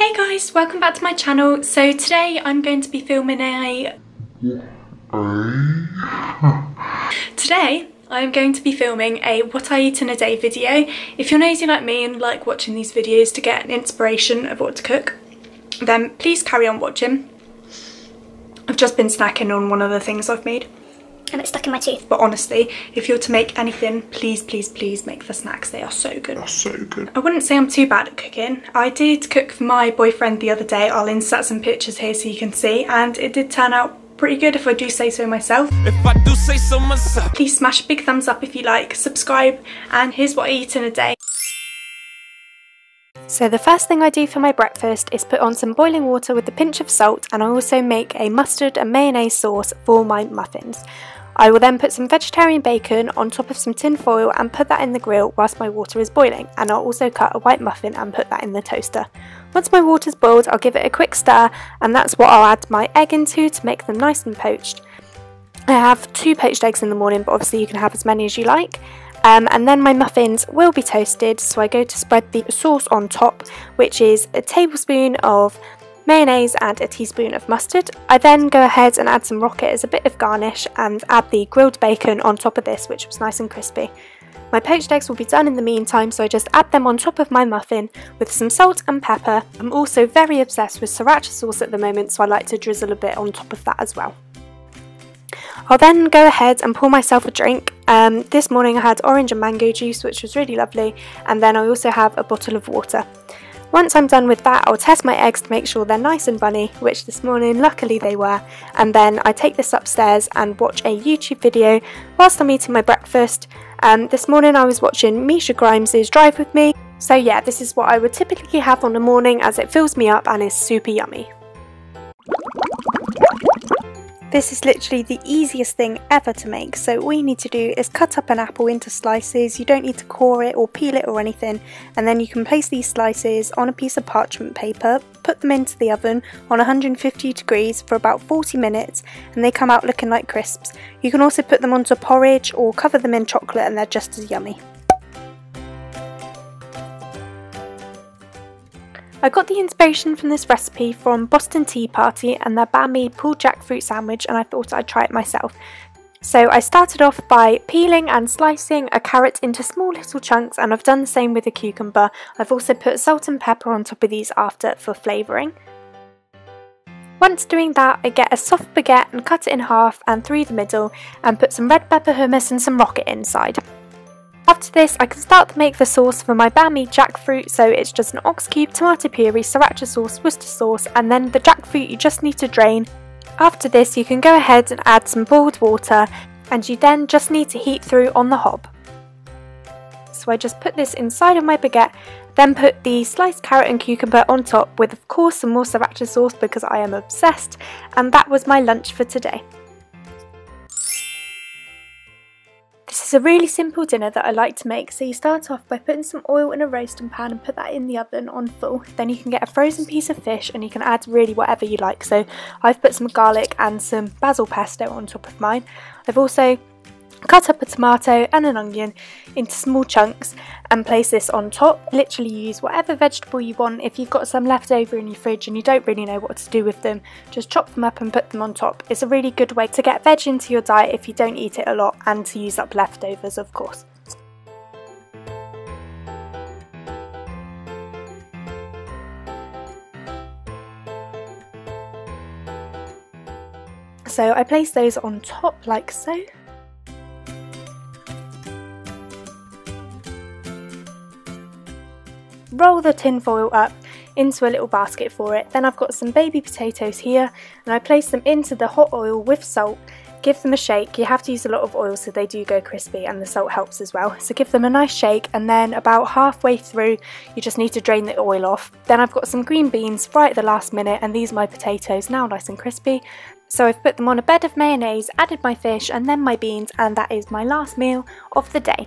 Hey guys, welcome back to my channel. So today I'm going to be filming a what I eat in a day video. If you're nosy like me and like watching these videos to get an inspiration of what to cook, then please carry on watching. I've just been snacking on one of the things I've made. And it's stuck in my tooth. But honestly, if you're to make anything, please make the snacks. They are so good. They're so good. I wouldn't say I'm too bad at cooking. I did cook for my boyfriend the other day. I'll insert some pictures here so you can see, and it did turn out pretty good if I do say so myself. Please smash a big thumbs up if you like, subscribe, and here's what I eat in a day. So the first thing I do for my breakfast is put on some boiling water with a pinch of salt, and I also make a mustard and mayonnaise sauce for my muffins. I will then put some vegetarian bacon on top of some tin foil and put that in the grill whilst my water is boiling, and I'll also cut a white muffin and put that in the toaster. Once my water's boiled, I'll give it a quick stir, and that's what I'll add my egg into to make them nice and poached. I have 2 poached eggs in the morning, but obviously you can have as many as you like. And then my muffins will be toasted, so I go to spread the sauce on top, which is a tablespoon of mayonnaise and a teaspoon of mustard. I then go ahead and add some rocket as a bit of garnish and add the grilled bacon on top of this, which was nice and crispy. My poached eggs will be done in the meantime, so I just add them on top of my muffin with some salt and pepper. I'm also very obsessed with sriracha sauce at the moment, so I like to drizzle a bit on top of that as well. I'll then go ahead and pour myself a drink. This morning I had orange and mango juice, which was really lovely, and then I also have a bottle of water. Once I'm done with that, I'll test my eggs to make sure they're nice and runny, which this morning luckily they were, and then I take this upstairs and watch a YouTube video whilst I'm eating my breakfast. This morning I was watching Misha Grimes' Drive With Me, so yeah, this is what I would typically have on a morning as it fills me up and is super yummy. This is literally the easiest thing ever to make, so all you need to do is cut up an apple into slices. You don't need to core it or peel it or anything, and then you can place these slices on a piece of parchment paper, put them into the oven on 150 degrees for about 40 minutes, and they come out looking like crisps. You can also put them onto porridge or cover them in chocolate and they're just as yummy. I got the inspiration from this recipe from Boston Tea Party and their bami pulled jackfruit sandwich, and I thought I'd try it myself. So I started off by peeling and slicing a carrot into small little chunks, and I've done the same with a cucumber. I've also put salt and pepper on top of these after for flavouring. Once doing that, I get a soft baguette and cut it in half and through the middle and put some red pepper hummus and some rocket inside. After this, I can start to make the sauce for my bami jackfruit, so it's just an ox cube, tomato puree, sriracha sauce, Worcester sauce, and then the jackfruit you just need to drain. After this, you can go ahead and add some boiled water, and you then just need to heat through on the hob. So I just put this inside of my baguette, then put the sliced carrot and cucumber on top with of course some more sriracha sauce because I am obsessed, and that was my lunch for today. This is a really simple dinner that I like to make. So you start off by putting some oil in a roasting pan and put that in the oven on full. Then you can get a frozen piece of fish and you can add really whatever you like. So I've put some garlic and some basil pesto on top of mine. I've also cut up a tomato and an onion into small chunks and place this on top. Literally use whatever vegetable you want. If you've got some left over in your fridge and you don't really know what to do with them, just chop them up and put them on top. It's a really good way to get veg into your diet if you don't eat it a lot, and to use up leftovers of course. So I place those on top like so. Roll the tin foil up into a little basket for it. Then I've got some baby potatoes here, and I place them into the hot oil with salt. Give them a shake. You have to use a lot of oil so they do go crispy, and the salt helps as well. So give them a nice shake, and then about halfway through you just need to drain the oil off. Then I've got some green beans right at the last minute, and these are my potatoes now nice and crispy. So I've put them on a bed of mayonnaise, added my fish and then my beans, and that is my last meal of the day.